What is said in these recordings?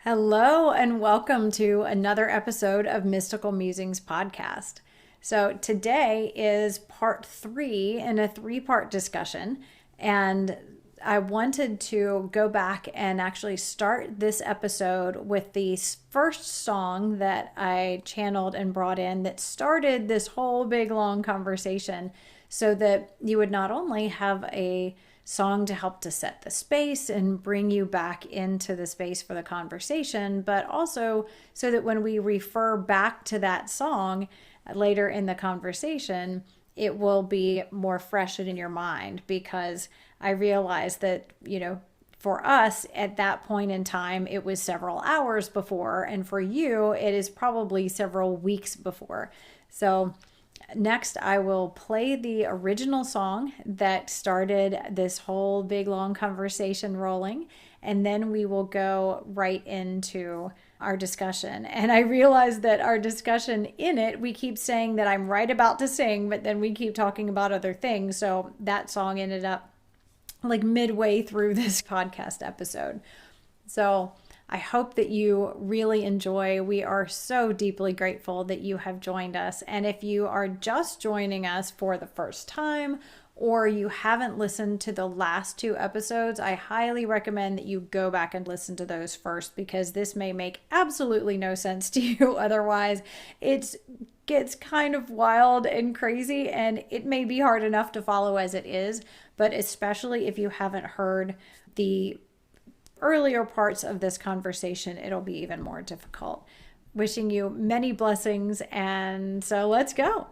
Hello, and welcome to another episode of Mystical Musings Podcast. So, today is part 3 in a 3-part discussion, and I wanted to go back and actually start this episode with the first song that I channeled and brought in that started this whole big long conversation, so that you would not only have a song to help to set the space and bring you back into the space for the conversation, but also so that when we refer back to that song later in the conversation, it will be more fresh in your mind, because I realized that, for us at that point in time, it was several hours before, and for you, it is probably several weeks before. So next, I will play the original song that started this whole big long conversation rolling, and then we will go right into our discussion. And I realize that our discussion in it, we keep saying that I'm right about to sing, but then we keep talking about other things. So that song ended up like midway through this podcast episode. So I hope that you really enjoy. We are so deeply grateful that you have joined us. And if you are just joining us for the first time, or you haven't listened to the last 2 episodes, I highly recommend that you go back and listen to those first, because this may make absolutely no sense to you otherwise. It gets kind of wild and crazy, and it may be hard enough to follow as it is, but especially if you haven't heard the earlier parts of this conversation, it'll be even more difficult. Wishing you many blessings, and so let's go.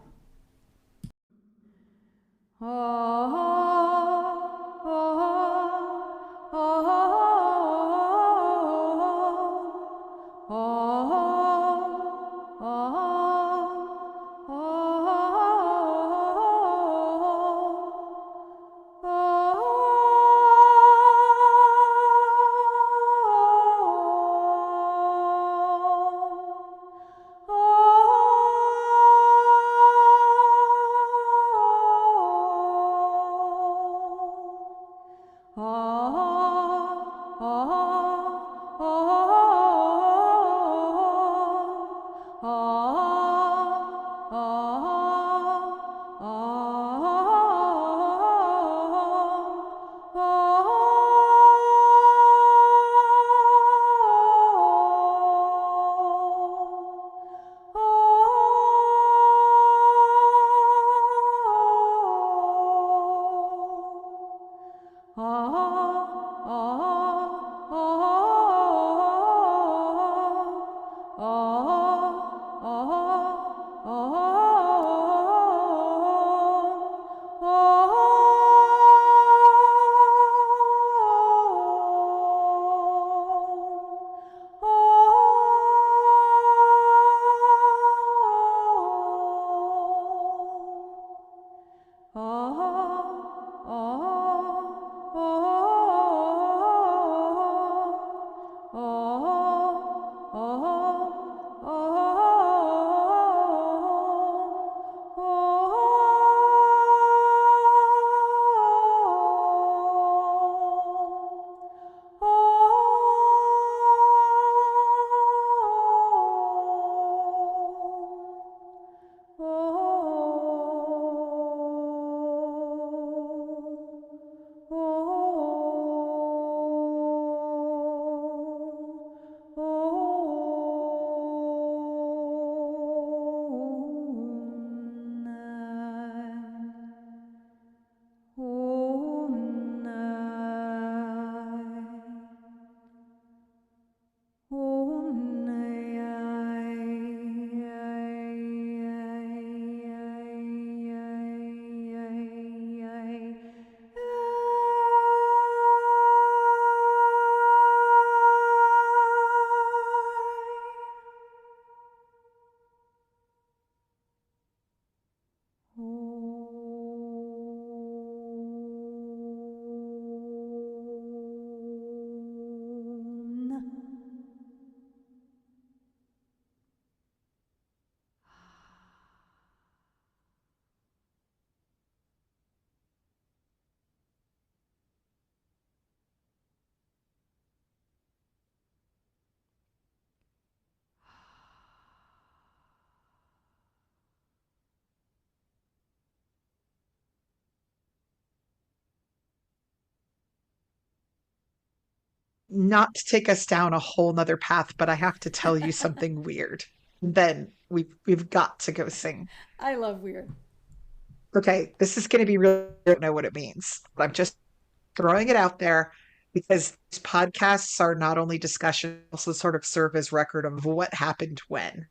not to take us down a whole nother path, but I have to tell you something weird. Then we've got to go sing. I love weird. Okay, this is going to be really, I don't know what it means, but I'm just throwing it out there because these podcasts are not only discussions, also sort of serve as record of what happened when.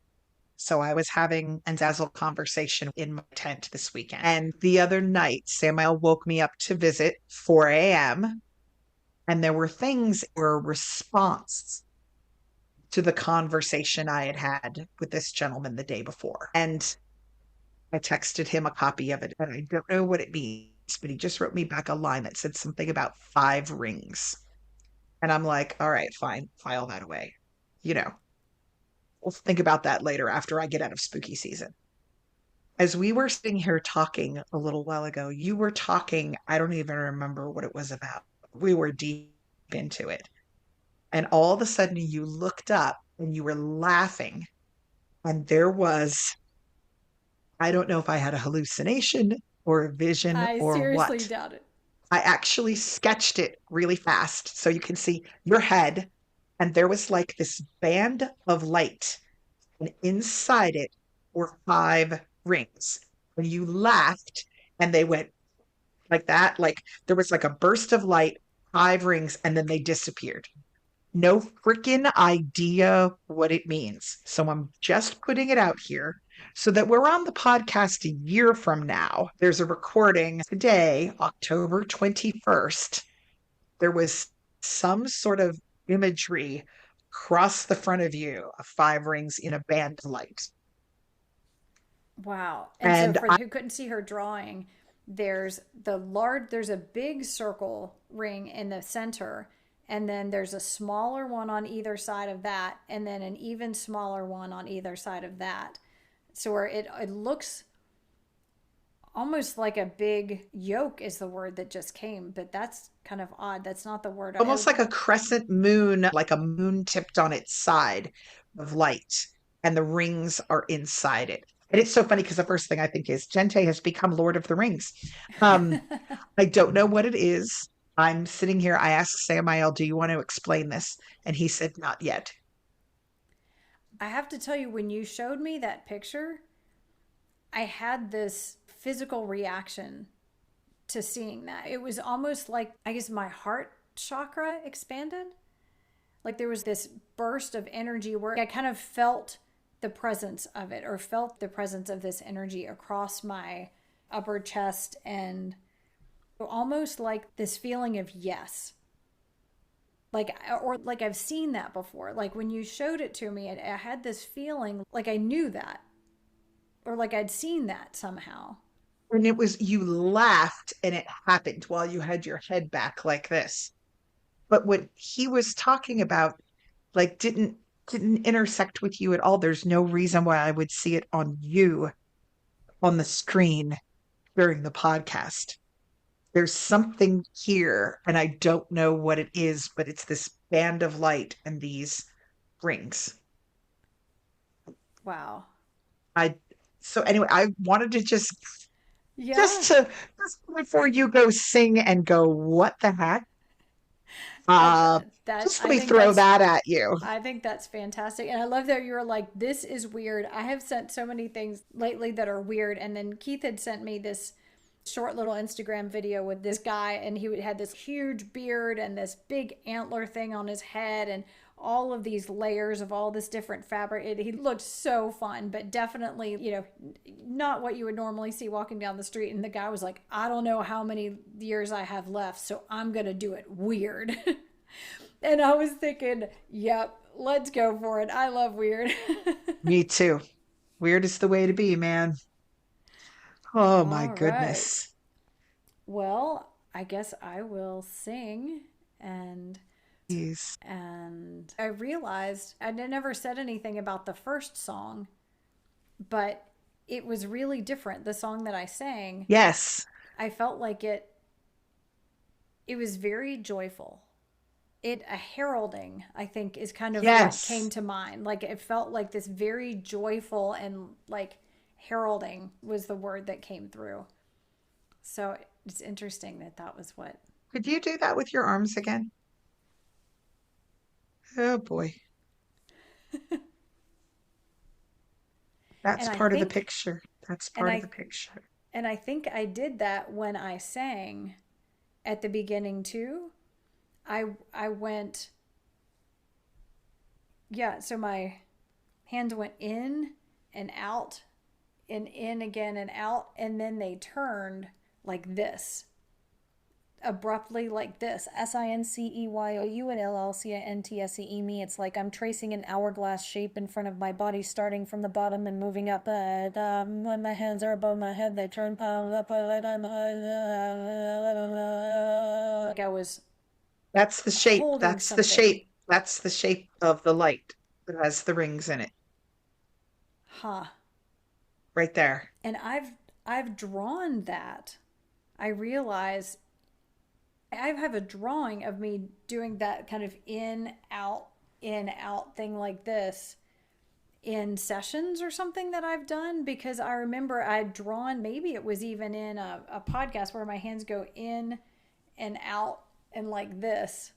So I was having a dazzle conversation in my tent this weekend. And the other night, Samael woke me up to visit 4 a.m. And there were things were response to the conversation I had had with this gentleman the day before. And I texted him a copy of it, and I don't know what it means, but he just wrote me back a line that said something about 5 rings. And I'm like, all right, fine, file that away. You know, we'll think about that later after I get out of spooky season. As we were sitting here talking a little while ago, you were talking, I don't even remember what it was about. We were deep into it. And all of a sudden you looked up and you were laughing. And there was, I don't know if I had a hallucination or a vision I or seriously what. doubt it. I actually sketched it really fast so you can see your head. And there was like this band of light. And inside it were 5 rings. And you laughed and they went like that. Like there was like a burst of light, 5 rings, and then they disappeared. No freaking idea what it means. So I'm just putting it out here so that we're on the podcast a year from now. There's a recording today, October 21st. There was some sort of imagery across the front of you of 5 rings in a band of light. Wow. And so And for I, who couldn't see her drawing, there's a big circle ring in the center, and then there's a smaller one on either side of that, and then an even smaller one on either side of that. So where it looks almost like a big yoke is the word that just came, but that's kind of odd. That's not the word almost like a crescent moon, like a moon tipped on its side of light, and the rings are inside it. And it's so funny because the first thing I think is Gente has become Lord of the Rings. Um, I don't know what it is. I'm sitting here. I asked Samael, do you want to explain this? And he said, not yet. I have to tell you, when you showed me that picture, I had this physical reaction to seeing that. It was almost like, I guess, my heart chakra expanded. Like there was this burst of energy where I kind of felt the presence of it, or felt the presence of this energy across my upper chest, and almost like this feeling of yes. Like, or like I've seen that before. Like when you showed it to me, I had this feeling like I knew that, or like I'd seen that somehow. And it was, you laughed and it happened while you had your head back like this. But what he was talking about, like, didn't intersect with you at all. There's no reason why I would see it on you on the screen during the podcast. There's something here, and I don't know what it is, but it's this band of light and these rings. Wow. I so anyway, I wanted to Yeah. just to just before you go sing and go, what the heck? That Uh that just let me throw that at you. I think that's fantastic. And I love that you were like, this is weird. I have sent so many things lately that are weird. And then Keith had sent me this short little Instagram video with this guy, and he had this huge beard and this big antler thing on his head, and all of these layers of all this different fabric. He looked so fun, but definitely, not what you would normally see walking down the street. And the guy was like, I don't know how many years I have left, so I'm going to do it weird. And I was thinking, yep, let's go for it. I love weird. Me too. Weird is the way to be, man. Oh my All right. goodness. Well, I guess I will sing, and Jeez. I realized I never said anything about the first song, but it was really different. The song that I sang, Yes. I felt like it was very joyful. A heralding, I think, is kind of what came Yes. to mind. Like it felt like this very joyful, and like heralding was the word that came through. So it's interesting that that was what. Could you do that with your arms again? Oh boy. And That's I part of the think picture. That's and part of I the picture. and I think I did that when I sang at the beginning too. I went, yeah, so my hands went and out and in again and out, and then they turned like this, abruptly, like this. SINCEYOUNLLCINTSE me. It's like I'm tracing an hourglass shape in front of my body, starting from the bottom and moving up. When my hands are above my head, they turn up. Like I was That's the shape. holding That's the something. shape. That's the shape of the light that has the rings in it. Huh. Right there. And I've drawn that. I realize I have a drawing of me doing that kind of in out thing like this in sessions or something that I've done, because I remember I'd drawn, maybe it was even in a podcast where my hands go in and out and like this.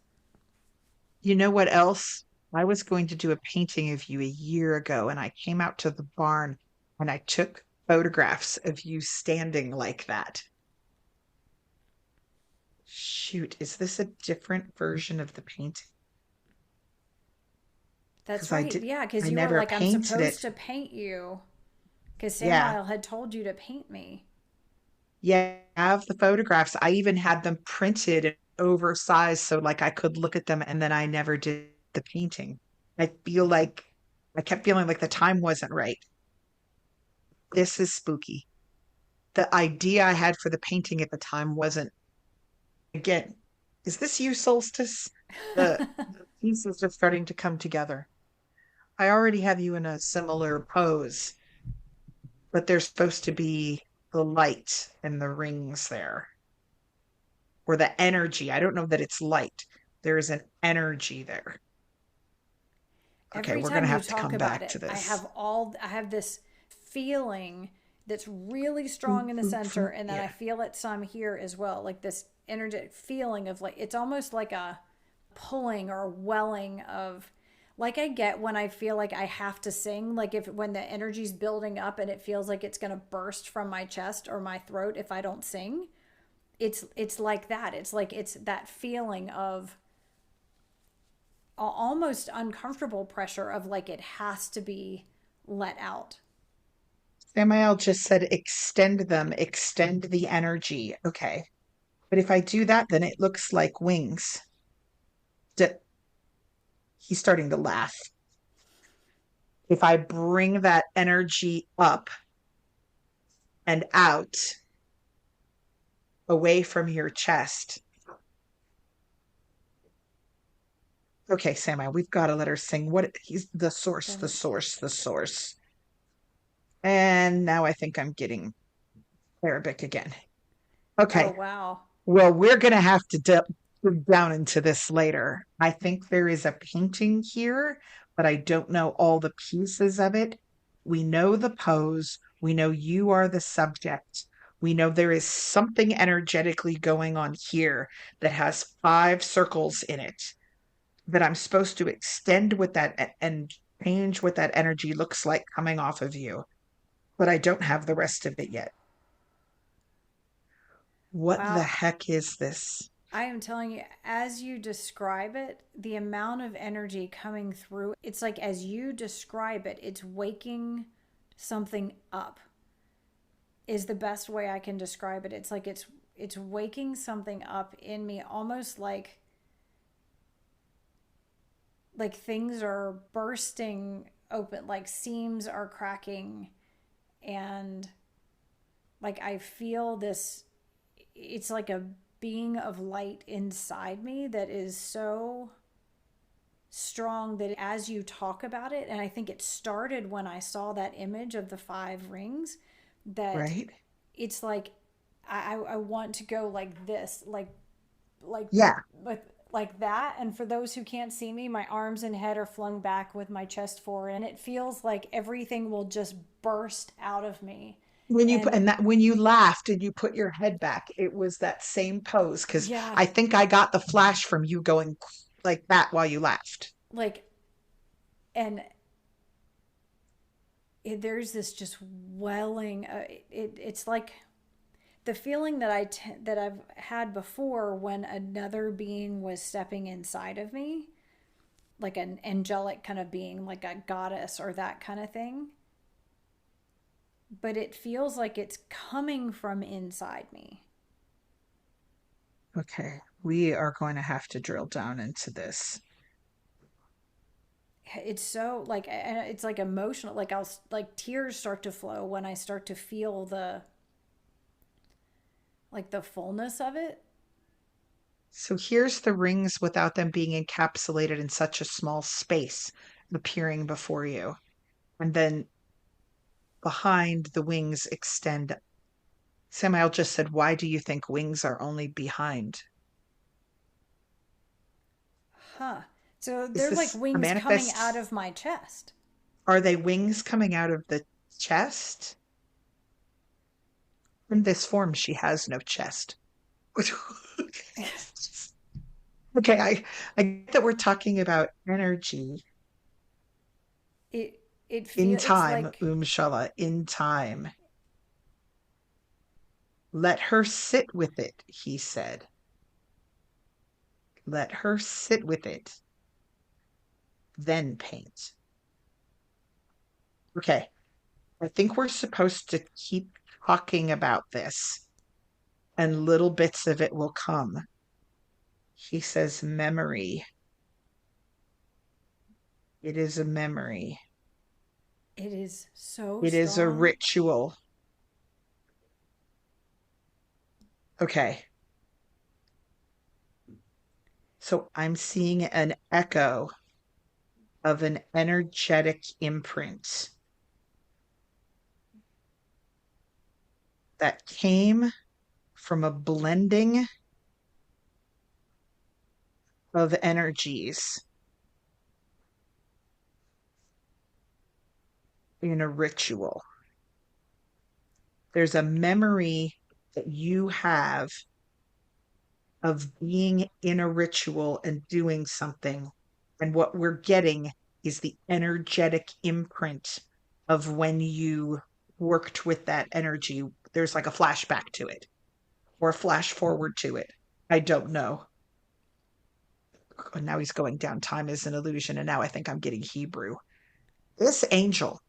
You know what else? I was going to do a painting of you a year ago, and I came out to the barn and I took photographs of you standing like that. Shoot, is this a different version of the painting? That's Because I right. did, Yeah, because I you were never like, I'm painted supposed it. to paint you. Because Yeah. Samael had told you to paint me. Yeah, I have the photographs. I even had them printed and oversized so like I could look at them, and then I never did the painting. I feel like I kept feeling like the time wasn't right. This is spooky. The idea I had for the painting at the time wasn't, again, is this you, Solstice? The pieces are starting to come together. I already have you in a similar pose, but there's supposed to be the light and the rings there, or the energy. I don't know that it's light. There is an energy there. Okay, Every we're going time to you have to talk come about back it, to this. I have this feeling that's really strong in the center, and then I Yeah. feel it some here as well, like this energetic feeling of, like, it's almost like a pulling or welling of, like I get when I feel like I have to sing, like if when the energy's building up and it feels like it's going to burst from my chest or my throat if I don't sing. It's like that. It's like it's that feeling of almost uncomfortable pressure of, like, it has to be let out. Samael just said extend them, extend the energy. Okay. But if I do that, then it looks like wings. D- He's starting to laugh. If I bring that energy up and out away from your chest. Okay, Samael, we've got to let her sing. What he's the source, the The, source, the source. And now I think I'm getting Arabic again. oh Okay. wow. Well, we're going to have to dig down into this later. I think there is a painting here, but I don't know all the pieces of it. We know the pose. We know you are the subject. We know there is something energetically going on here that has 5 circles in it that I'm supposed to extend with that and change what that energy looks like coming off of you. But I don't have the rest of it yet. What the Wow. heck is this? I am telling you, as you describe it, the amount of energy coming through, it's like as you describe it, it's waking something up, is the best way I can describe it. It's like it's waking something up in me, almost like things are bursting open, like seams are cracking, and like I feel this, it's like a being of light inside me that is so strong that as you talk about it, and I think it started when I saw that image of the 5 rings, that Right? it's like I want to go like this, like Yeah. with like that. And for those who can't see me, my arms and head are flung back with my chest forward, and it feels like everything will just burst out of me. When you put, And and that when you laughed and you put your head back, it was that same pose because yeah, I think I got the flash from you going like that while you laughed. like, and there's this just welling. It's like the feeling that that I've had before when another being was stepping inside of me, like an angelic kind of being, like a goddess or that kind of thing. But it feels like it's coming from inside me. Okay, we are going to have to drill down into this. It's so like, it's like emotional. Like I'll, like, tears start to flow when I start to feel the, like, the fullness of it. So here's the rings without them being encapsulated in such a small space appearing before you. And then behind the wings extend. Samael just said, why do you think wings are only behind? Huh. So Is they're like this a wings coming manifest? out of my chest. Are they wings coming out of the chest? In this form, she has no chest. Okay, I get that we're talking about energy it it in feel it's time, like, Shala, in time. Let her sit with it, he said. Let her sit with it, then paint. Okay, I think we're supposed to keep talking about this, and little bits of it will come. He says, memory. It is a memory. it is so It is a strong. ritual. Okay, so I'm seeing an echo of an energetic imprint that came from a blending of energies in a ritual. There's a memory that you have of being in a ritual and doing something. And what we're getting is the energetic imprint of when you worked with that energy. There's like a flashback to it or a flash forward to it. I don't know. And now he's going down. Time is an illusion. And now I think I'm getting Hebrew. This angel,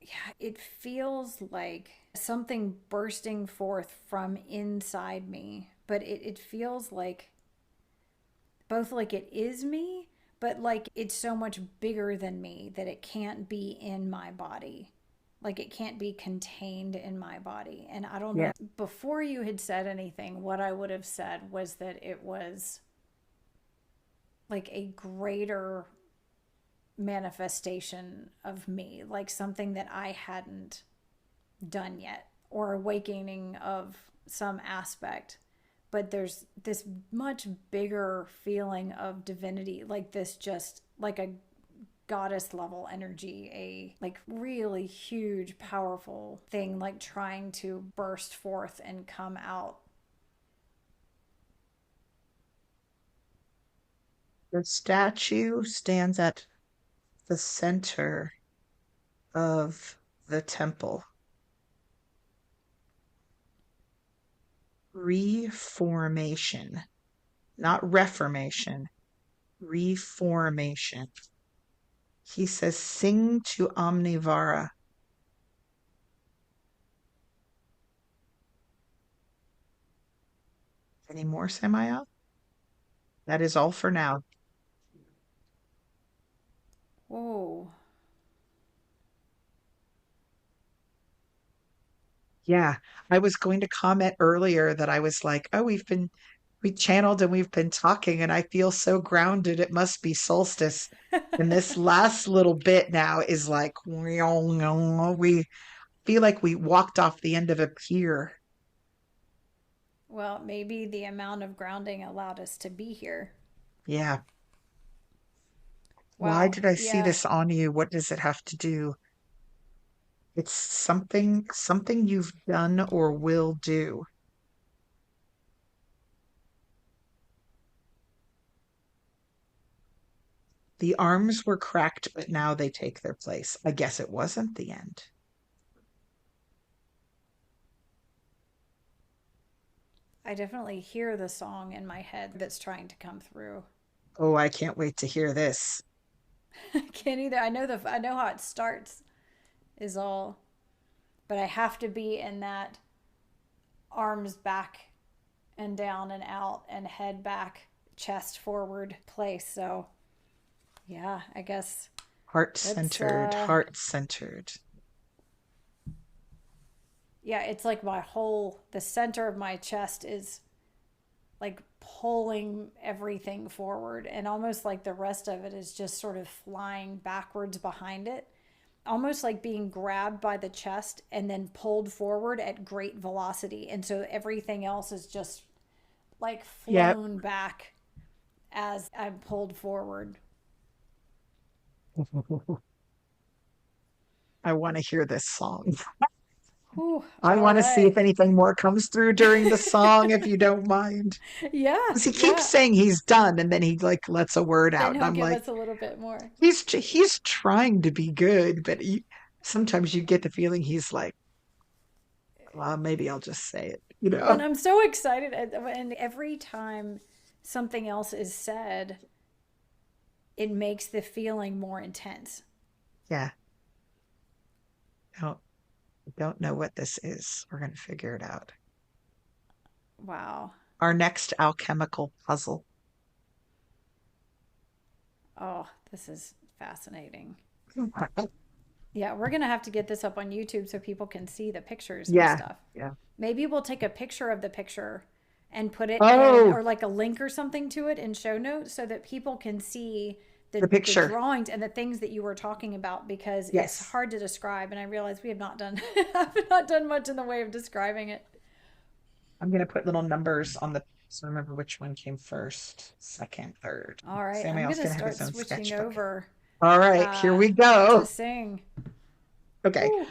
Yeah, it feels like something bursting forth from inside me, but it feels like both like it is me, but like it's so much bigger than me that it can't be in my body. Like it can't be contained in my body. And I don't know, yeah, before you had said anything, what I would have said was that it was like a greater manifestation of me, like something that I hadn't done yet, or awakening of some aspect. But there's this much bigger feeling of divinity, like this, just like a goddess level energy, a like really huge, powerful thing, like trying to burst forth and come out. the statue stands at the center of the temple. Reformation, not reformation, reformation. He says, sing to Omnivara. Any more, Samael? That is all for now. Whoa. Yeah, I was going to comment earlier that I was like, oh, we channeled and we've been talking, and I feel so grounded. It must be solstice. And this last little bit now is like, we feel like we walked off the end of a pier. Well, maybe the amount of grounding allowed us to be here. Yeah. Why Wow. did I see Yeah. this on you? What does it have to do? It's something you've done or will do. The arms were cracked, but now they take their place. I guess it wasn't the end. I definitely hear the song in my head that's trying to come through. Oh, I can't wait to hear this. I can't either. I know how it starts is all, but I have to be in that arms back and down and out and head back, chest forward place. So, yeah, I guess Heart-centered, heart-centered. Yeah, it's like the center of my chest is like pulling everything forward, and almost like the rest of it is just sort of flying backwards behind it, almost like being grabbed by the chest and then pulled forward at great velocity. And so everything else is just like flown back as I'm pulled forward. I want to hear this song. Whew, I want to see if anything more comes through during the song, if you don't mind. Yeah. Because he keeps saying he's done, and then he like lets a word out, Then and he'll I'm give like, us a little bit more. he's trying to be good, but sometimes you get the feeling he's like, well, maybe I'll just say it, you know. And I'm so excited, and every time something else is said, it makes the feeling more intense. Yeah. Don't know what this is. We're going to figure it out. Wow. Our next alchemical puzzle. Oh, this is fascinating. Yeah, we're going to have to get this up on YouTube so people can see the pictures and stuff. Yeah. Maybe we'll take a picture of the picture and put it in, or like a link or something to it in show notes so that people can see the picture, the drawings and the things that you were talking about, because it's hard to describe. And I realize we have not done much in the way of describing it. I'm going to put little numbers on so remember which one came first, second, third. All right. Samael's I'm going to start switching over. All right, here we go. To sing. Okay. Ooh.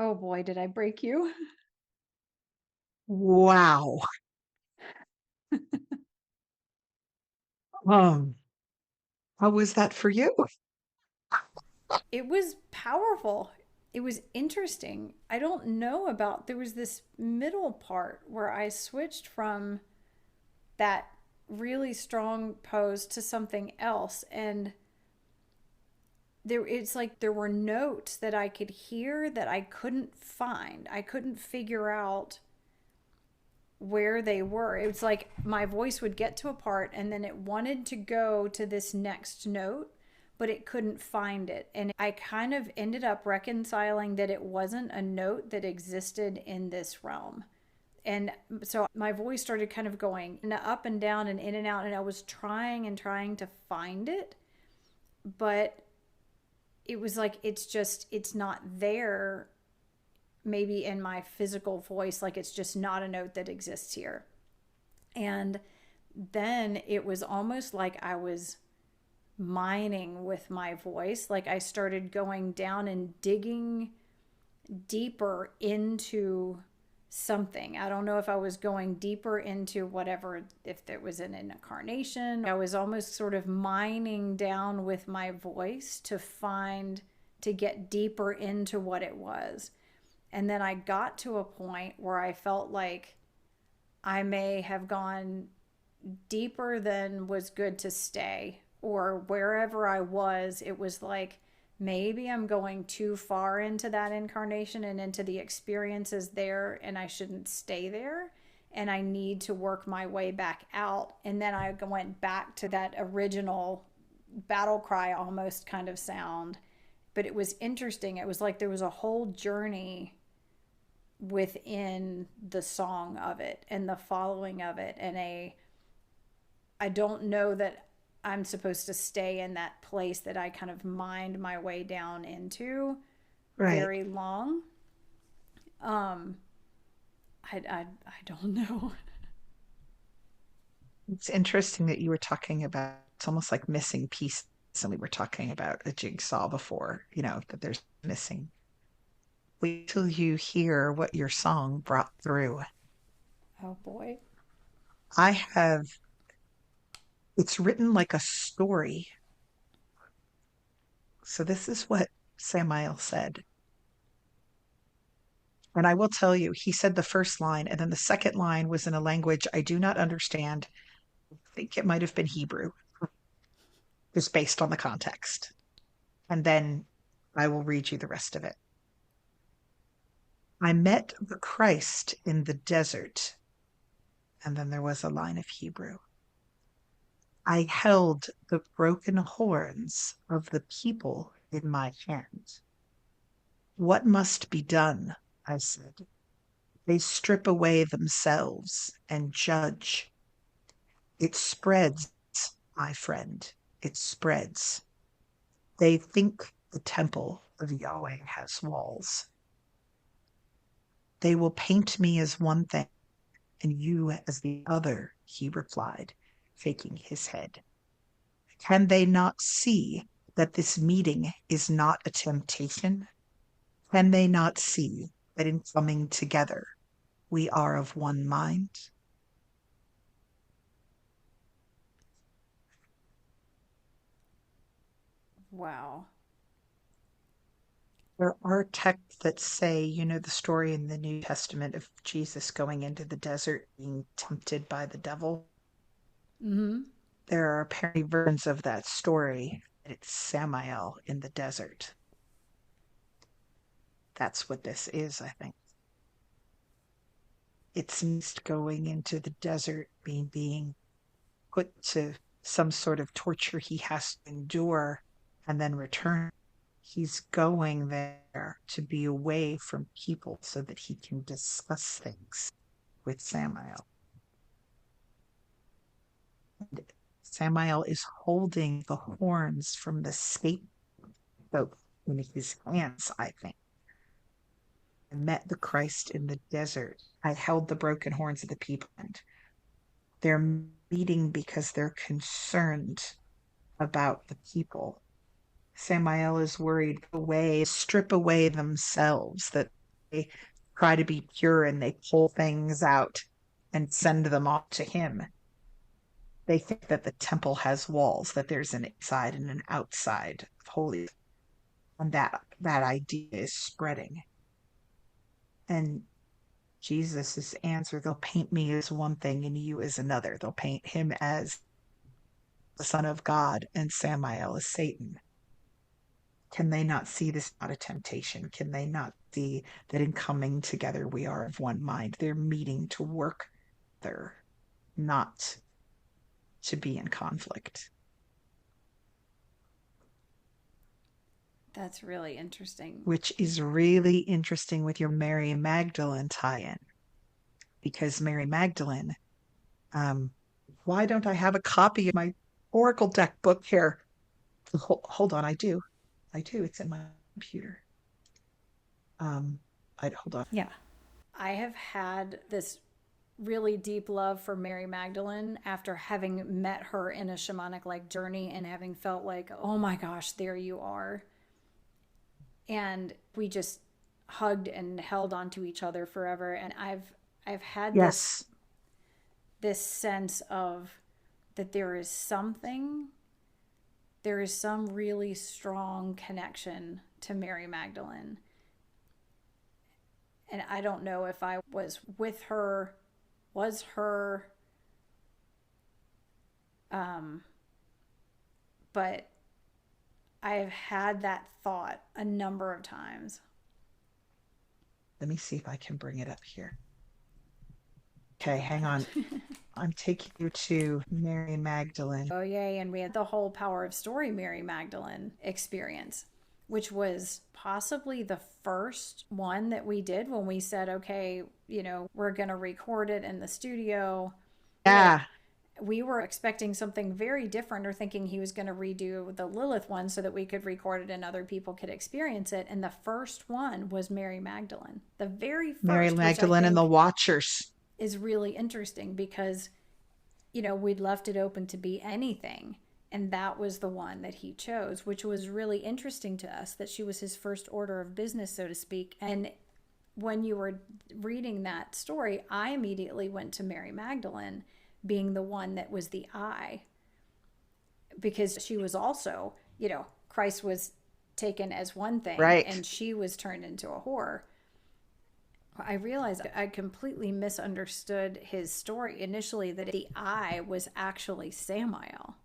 Oh boy, did I break you? Wow. Um, how was that for you? It was powerful. It was interesting. I don't know about, there was this middle part where I switched from that really strong pose to something else, and it's like there were notes that I could hear that I couldn't find. I couldn't figure out where they were. It was like my voice would get to a part and then it wanted to go to this next note, but it couldn't find it. And I kind of ended up reconciling that it wasn't a note that existed in this realm. And so my voice started kind of going up and down and in and out, and I was trying and trying to find it, but it was like it's not there, maybe in my physical voice, like it's just not a note that exists here. And then it was almost like I was mining with my voice. Like I started going down and digging deeper into something. I don't know if I was going deeper into whatever, if there was an incarnation. I was almost sort of mining down with my voice to find, to get deeper into what it was. And then I got to a point where I felt like I may have gone deeper than was good to stay, or wherever I was, it was like maybe I'm going too far into that incarnation and into the experiences there, and I shouldn't stay there. And I need to work my way back out. And then I went back to that original battle cry almost kind of sound. But it was interesting. It was like there was a whole journey within the song of it and the following of it. And I don't know that I'm supposed to stay in that place that I kind of mined my way down into Right. very long. Um, I don't know. It's interesting that you were talking about it's almost like missing pieces. And we were talking about a jigsaw before, that there's missing. Wait till you hear what your song brought through. Oh boy. I have, it's written like a story. So this is what Samael said. And I will tell you, he said the first line, and then the second line was in a language I do not understand. I think it might have been Hebrew, just based on the context. And then I will read you the rest of it. I met the Christ in the desert. And then there was a line of Hebrew. I held the broken horns of the people in my hand. What must be done? I said. They strip away themselves and judge. It spreads, my friend. It spreads. They think the temple of Yahweh has walls. They will paint me as one thing and you as the other, he replied, shaking his head. Can they not see that this meeting is not a temptation? Can they not see that in coming together, we are of one mind? Wow. There are texts that say, the story in the New Testament of Jesus going into the desert being tempted by the devil. Mm-hmm. There are apparently versions of that story. It's Samael in the desert. That's what this is, I think. It's going into the desert, being put to some sort of torture he has to endure and then return. He's going there to be away from people so that he can discuss things with Samael. And Samael is holding the horns from the scapegoat in his hands, I think. I met the Christ in the desert. I held the broken horns of the people. And they're meeting because they're concerned about the people. Samael is worried strip away themselves, that they try to be pure and they pull things out and send them off to him. They think that the temple has walls, that there's an inside and an outside of holy, and that idea is spreading. And Jesus' answer, they'll paint me as one thing and you as another. They'll paint him as the Son of God and Samael as Satan. Can they not see this not a temptation? Can they not see that in coming together we are of one mind? They're meeting to work together, not to be in conflict. That's really interesting. Which is really interesting with your Mary Magdalene tie-in. Because Mary Magdalene, why don't I have a copy of my Oracle deck book here? Hold on, I do. It's in my computer. Hold on. Yeah. I have had this really deep love for Mary Magdalene after having met her in a shamanic like journey and having felt like, oh my gosh, there you are. And we just hugged and held onto each other forever. And I've had Yes. this sense of that there is some really strong connection to Mary Magdalene. And I don't know if I was with her, was her, but I've had that thought a number of times. Let me see if I can bring it up here. Okay, hang on. I'm taking you to Mary Magdalene. Oh, yay. And we had the whole Power of Story Mary Magdalene experience, which was possibly the first one that we did when we said, okay, we're going to record it in the studio. Yeah. We were expecting something very different, or thinking he was going to redo the Lilith one so that we could record it and other people could experience it. And the first one was Mary Magdalene. The very first. Mary Magdalene and the Watchers. Is really interesting because, we'd left it open to be anything. And that was the one that he chose, which was really interesting to us, that she was his first order of business, so to speak. And when you were reading that story, I immediately went to Mary Magdalene being the one that was the eye, because she was also, Christ was taken as one thing Right. and she was turned into a whore. I realized I completely misunderstood his story initially, that the I was actually Samael.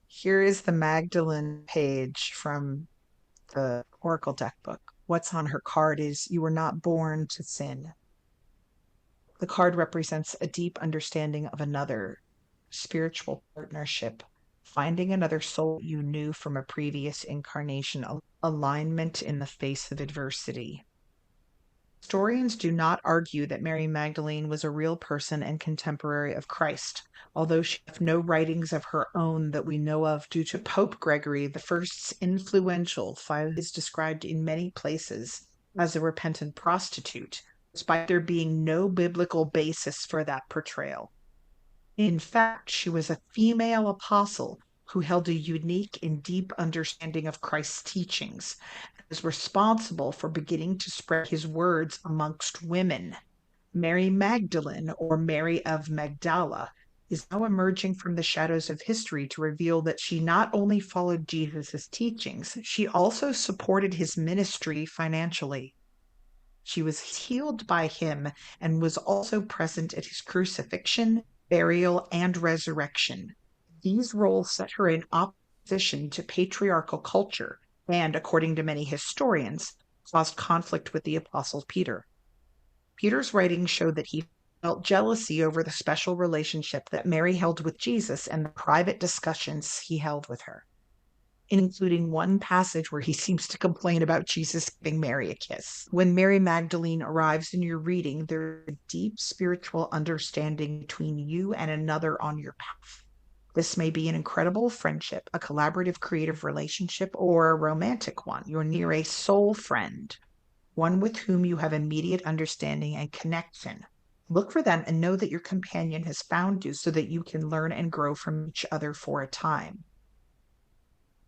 Here is the Magdalene page from the Oracle deck book. What's on her card is you were not born to sin. The card represents a deep understanding of another, spiritual partnership, finding another soul you knew from a previous incarnation, alignment in the face of adversity. Historians do not argue that Mary Magdalene was a real person and contemporary of Christ, although she has no writings of her own that we know of due to Pope Gregory the First's influential file is described in many places as a repentant prostitute, despite there being no biblical basis for that portrayal. In fact, she was a female apostle who held a unique and deep understanding of Christ's teachings, is responsible for beginning to spread his words amongst women. Mary Magdalene, or Mary of Magdala, is now emerging from the shadows of history to reveal that she not only followed Jesus' teachings, she also supported his ministry financially. She was healed by him and was also present at his crucifixion, burial, and resurrection. These roles set her in opposition to patriarchal culture and, according to many historians, caused conflict with the Apostle Peter. Peter's writings show that he felt jealousy over the special relationship that Mary held with Jesus and the private discussions he held with her, including one passage where he seems to complain about Jesus giving Mary a kiss. When Mary Magdalene arrives in your reading, there's a deep spiritual understanding between you and another on your path. This may be an incredible friendship, a collaborative creative relationship, or a romantic one. You're near a soul friend, one with whom you have immediate understanding and connection. Look for them and know that your companion has found you so that you can learn and grow from each other for a time.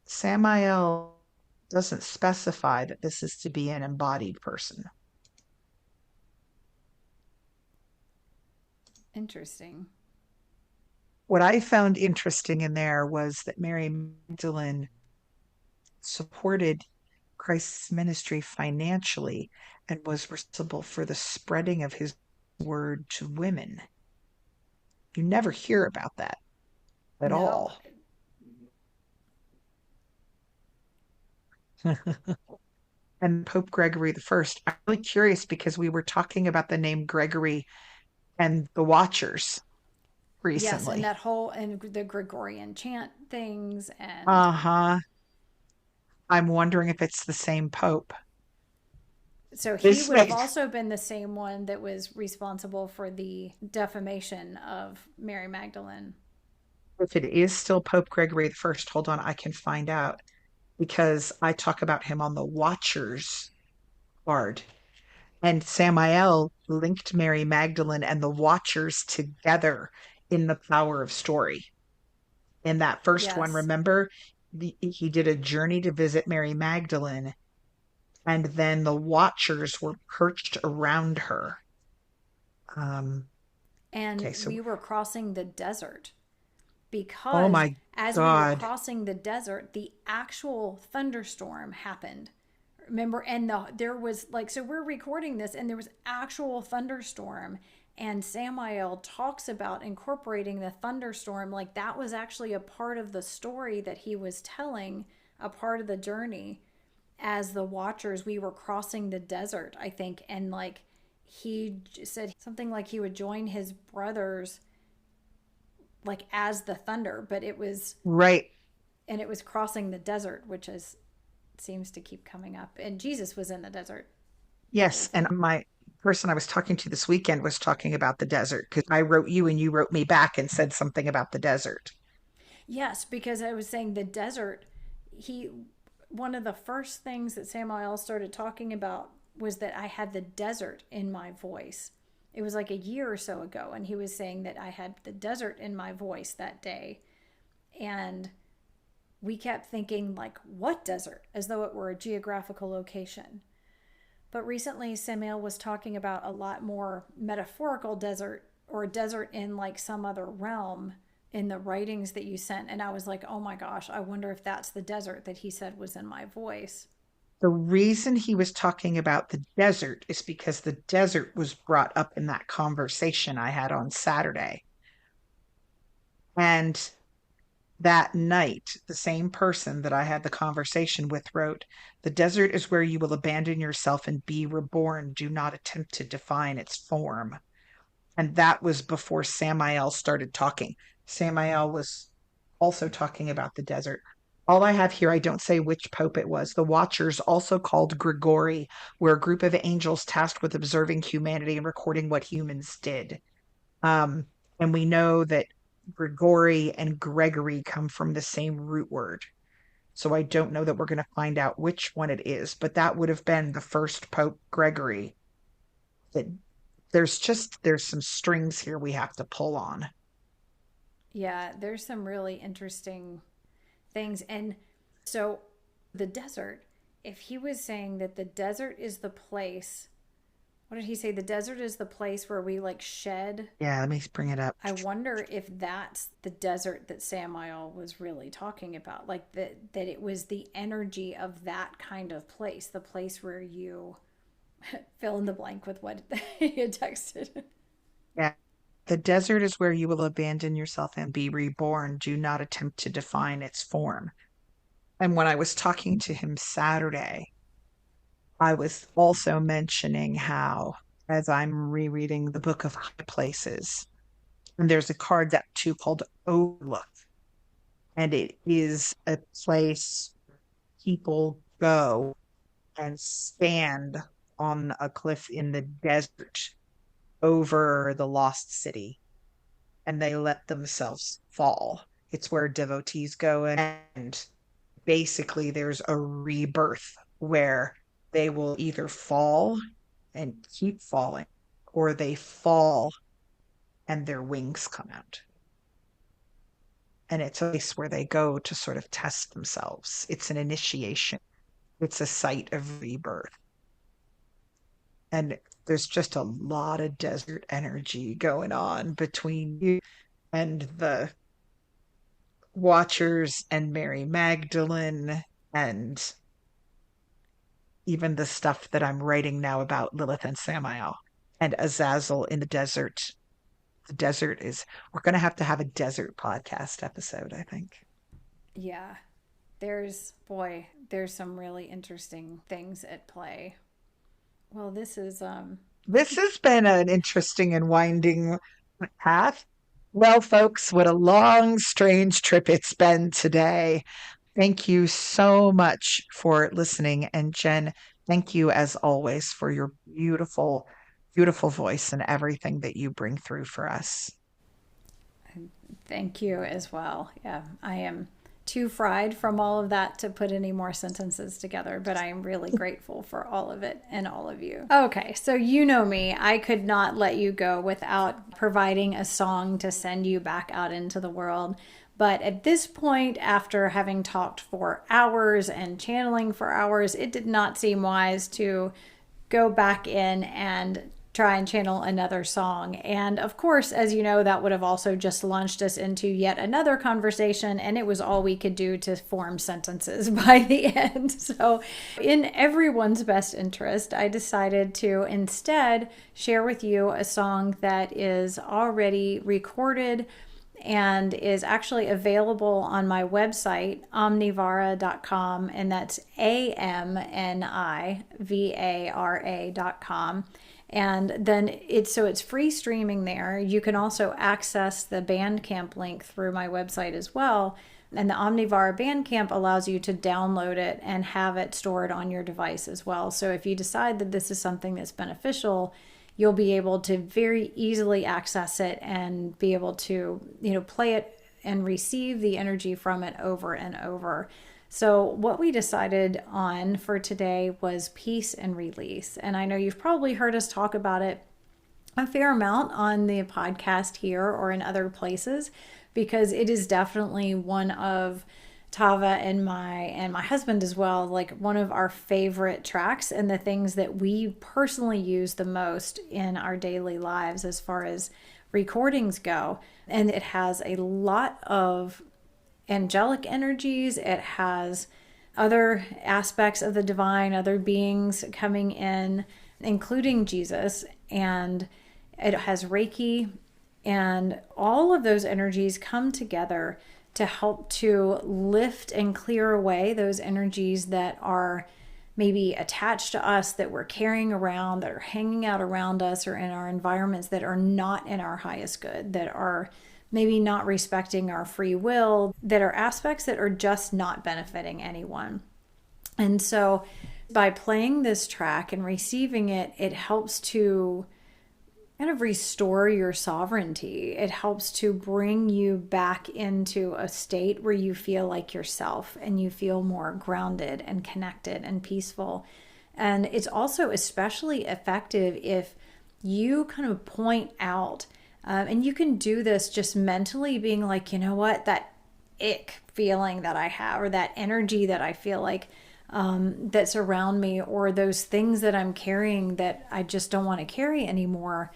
Samael doesn't specify that this is to be an embodied person. Interesting. What I found interesting in there was that Mary Magdalene supported Christ's ministry financially and was responsible for the spreading of his word to women. You never hear about that at No. all. And Pope Gregory the First, I'm really curious because we were talking about the name Gregory and the Watchers Yes, and recently. that whole and the Gregorian chant things, and Uh-huh. I'm wondering if it's the same Pope. so he This would have makes, also been the same one that was responsible for the defamation of Mary Magdalene. if it is still Pope Gregory the First, hold on, I can find out because I talk about him on the Watchers card. And Samael linked Mary Magdalene and the Watchers together in the Power of Story. In that first one, Yes. remember, he did a journey to visit Mary Magdalene, and then the Watchers were perched around her. Um, And okay, so, we were crossing the desert oh because my as we were God. crossing the desert, the actual thunderstorm happened. Remember, and there was like, so we're recording this and there was actual thunderstorm, and Samael talks about incorporating the thunderstorm, like that was actually a part of the story that he was telling, a part of the journey. As the Watchers, we were crossing the desert, I think, and like he said something like he would join his brothers like as the thunder, but it was, Right. and it was crossing the desert, which is seems to keep coming up, and Jesus was in the desert the whole Yes. And time. my person I was talking to this weekend was talking about the desert because I wrote you and you wrote me back and said something about the desert. Yes, because I was saying the desert, he, one of the first things that Samael started talking about was that I had the desert in my voice. It was like a year or so ago, and he was saying that I had the desert in my voice that day. And we kept thinking, like, what desert? As though it were a geographical location. But recently, Samael was talking about a lot more metaphorical desert, or a desert in like some other realm in the writings that you sent. And I was like, oh my gosh, I wonder if that's the desert that he said was in my voice. The reason he was talking about the desert is because the desert was brought up in that conversation I had on Saturday. And that night, the same person that I had the conversation with wrote, "The desert is where you will abandon yourself and be reborn. Do not attempt to define its form." And that was before Samael started talking. Samael was also talking about the desert. All I have here, I don't say which pope it was. The Watchers, also called Grigori, were a group of angels tasked with observing humanity and recording what humans did. And we know that Grigori and Gregory come from the same root word. So I don't know that we're going to find out which one it is, but that would have been the first Pope Gregory. That there's some strings here we have to pull on. Yeah, there's some really interesting things. And so the desert, if he was saying that the desert is the place, what did he say? The desert is the place where we like shed. Yeah, let me bring it up. I wonder if that's the desert that Samael was really talking about. Like that it was the energy of that kind of place, the place where you fill in the blank with what he had texted. Yeah. The desert is where you will abandon yourself and be reborn. Do not attempt to define its form. And when I was talking to him Saturday, I was also mentioning how, as I'm rereading the Book of High Places, and there's a card that too called Overlook. And it is a place people go and stand on a cliff in the desert over the lost city, and they let themselves fall. It's where devotees go, and basically there's a rebirth where they will either fall and keep falling, or they fall and their wings come out. And it's a place where they go to sort of test themselves. It's an initiation. It's a site of rebirth. And there's just a lot of desert energy going on between you and the Watchers and Mary Magdalene, and even the stuff that I'm writing now about Lilith and Samael and Azazel in the desert. The desert is, we're going to have a desert podcast episode, I think. Yeah. There's some really interesting things at play. Well, this has been an interesting and winding path. Well, folks, what a long, strange trip it's been today. Thank you so much for listening. And Jen, thank you as always for your beautiful, beautiful voice and everything that you bring through for us. Thank you as well. Yeah, I am too fried from all of that to put any more sentences together, but I am really grateful for all of it and all of you. Okay, so you know me. I could not let you go without providing a song to send you back out into the world. But at this point, after having talked for hours and channeling for hours, it did not seem wise to go back in and try and channel another song. And of course, as you know, that would have also just launched us into yet another conversation, and it was all we could do to form sentences by the end. So in everyone's best interest, I decided to instead share with you a song that is already recorded and is actually available on my website, omnivara.com, and that's AMNIVARA.com. And then it's free streaming there. You can also access the Bandcamp link through my website as well. And the Omnivara Bandcamp allows you to download it and have it stored on your device as well. So if you decide that this is something that's beneficial, you'll be able to very easily access it and be able to, play it and receive the energy from it over and over. So what we decided on for today was peace and release. And I know you've probably heard us talk about it a fair amount on the podcast here or in other places, because it is definitely one of Tava and my husband as well, like one of our favorite tracks and the things that we personally use the most in our daily lives as far as recordings go. And it has a lot of angelic energies. It has other aspects of the divine, other beings coming in, including Jesus. And it has Reiki. And all of those energies come together to help to lift and clear away those energies that are maybe attached to us, that we're carrying around, that are hanging out around us or in our environments that are not in our highest good, that are maybe not respecting our free will, that are aspects that are just not benefiting anyone. And so by playing this track and receiving it, it helps to kind of restore your sovereignty. It helps to bring you back into a state where you feel like yourself and you feel more grounded and connected and peaceful. And it's also especially effective if you kind of point out, and you can do this just mentally being like, you know what, that ick feeling that I have, or that energy that I feel like that's around me, or those things that I'm carrying that I just don't want to carry anymore.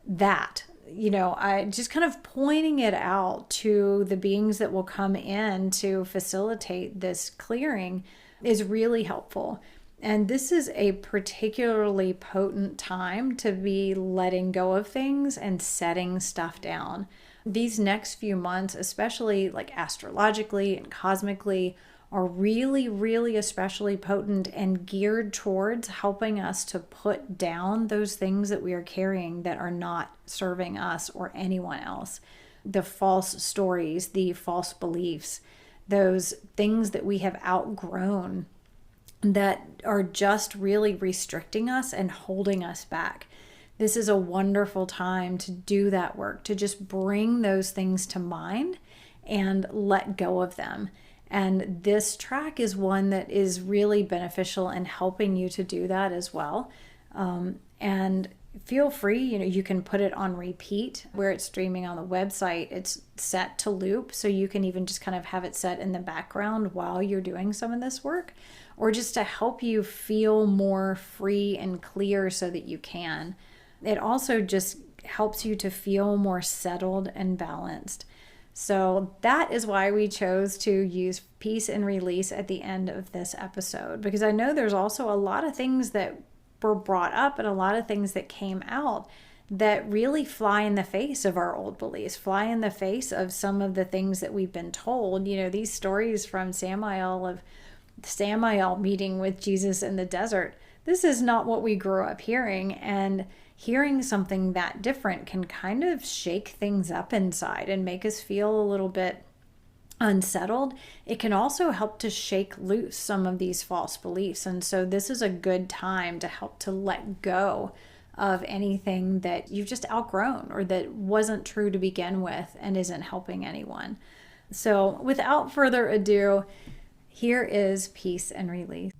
That, I just kind of pointing it out to the beings that will come in to facilitate this clearing is really helpful. And this is a particularly potent time to be letting go of things and setting stuff down. These next few months, especially like astrologically and cosmically, are really, really especially potent and geared towards helping us to put down those things that we are carrying that are not serving us or anyone else. The false stories, the false beliefs, those things that we have outgrown that are just really restricting us and holding us back. This is a wonderful time to do that work, to just bring those things to mind and let go of them. And this track is one that is really beneficial in helping you to do that as well. And feel free, you can put it on repeat where it's streaming on the website. It's set to loop, so you can even just kind of have it set in the background while you're doing some of this work, or just to help you feel more free and clear so that you can. It also just helps you to feel more settled and balanced. So that is why we chose to use peace and release at the end of this episode, because I know there's also a lot of things that were brought up and a lot of things that came out that really fly in the face of our old beliefs, fly in the face of some of the things that we've been told. These stories from Samael, of Samael meeting with Jesus in the desert, this is not what we grew up hearing. And hearing something that different can kind of shake things up inside and make us feel a little bit unsettled. It can also help to shake loose some of these false beliefs. And so this is a good time to help to let go of anything that you've just outgrown or that wasn't true to begin with and isn't helping anyone. So without further ado, here is peace and release.